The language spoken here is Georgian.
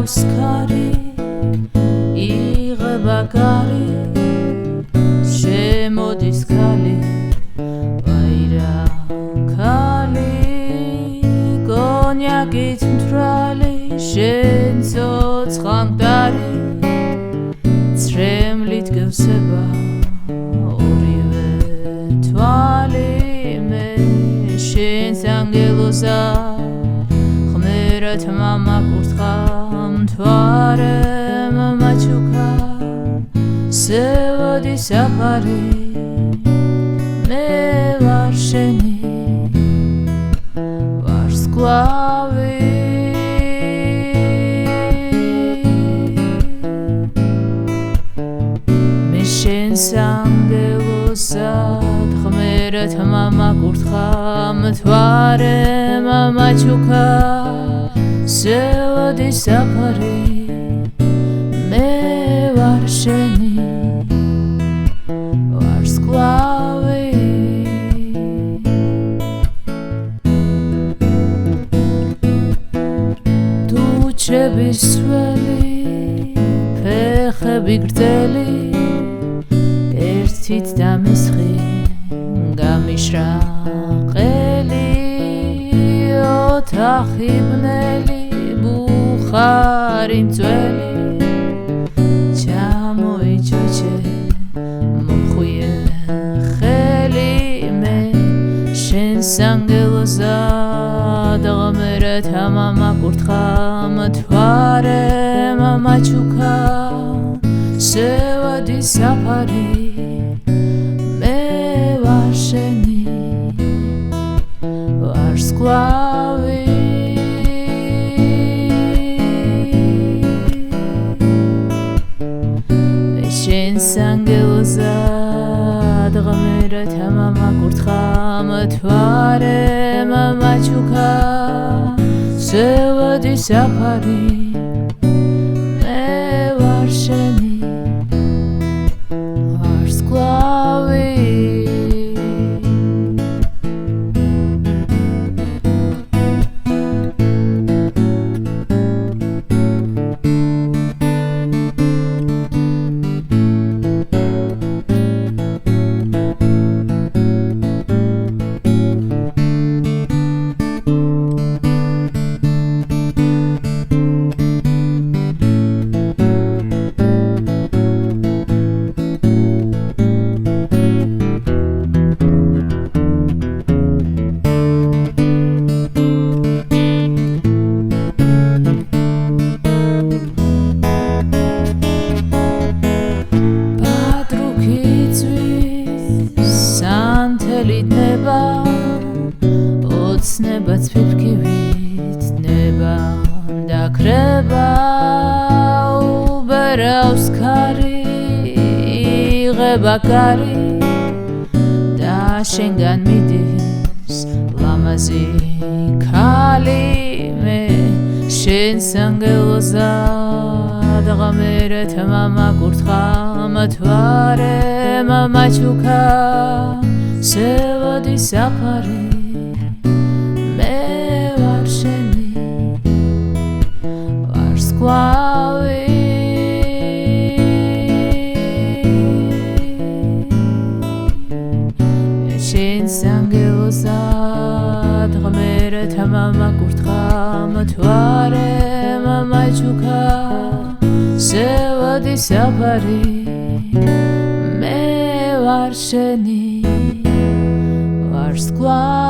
ბერავს ქარი იღება გარი შემოდის ქალი ვაირა ქალი კონიაკით მთვრალი შენ ცოცხლა მკვდარი წრემლით გევსება ორივე თვალი მე შენს ანგელოზა ხმერად მამაკურთხა მთვარე მამაჩუკა სევოდი საფარი მე ვარ შენი ვარ სკლავი მე შენს ანგელოზად ხმერად მამაკურთხა მთვარე მამაჩუკა სევოდი საფარი მე ვარ შენი ვარ სკლავი ტუჩების სველი ფეხები გრძელი ერთით დამისხი გამიშრა ყელი ოთახი ბნელი ბუხარი მწველი ჩამოიჩოჩე მომხვიე ხელი მე შენს ანგელოზად ღმერად მამაკურთხა მთვარე მამაჩუკა სევოდი საფარი მე ვარ შენი ვარ სკლავი შენს ანგელოზად ღმერად მამაკურთხა მთვარე მამაჩუკა სევოდი საფარი მე ვარ შენი ვარ სკლავი ნება ოცნებაც ფიფქივით ნება დაქრება უბერავს ქარი იღება გარი და შენგან მიდის ლამაზი ქალი მე შენს ანგელოზად ღმერად მამაკურთხა მთვარე მამაჩუკა სევოდი საფარი მე ვარ შენი ვარ სკლავი შენს ანგელოზად ღმერად მამაკურთხა მთვარე მამაჩუკა სევოდი საფარი მე ვარ შენი ვარ სკლავი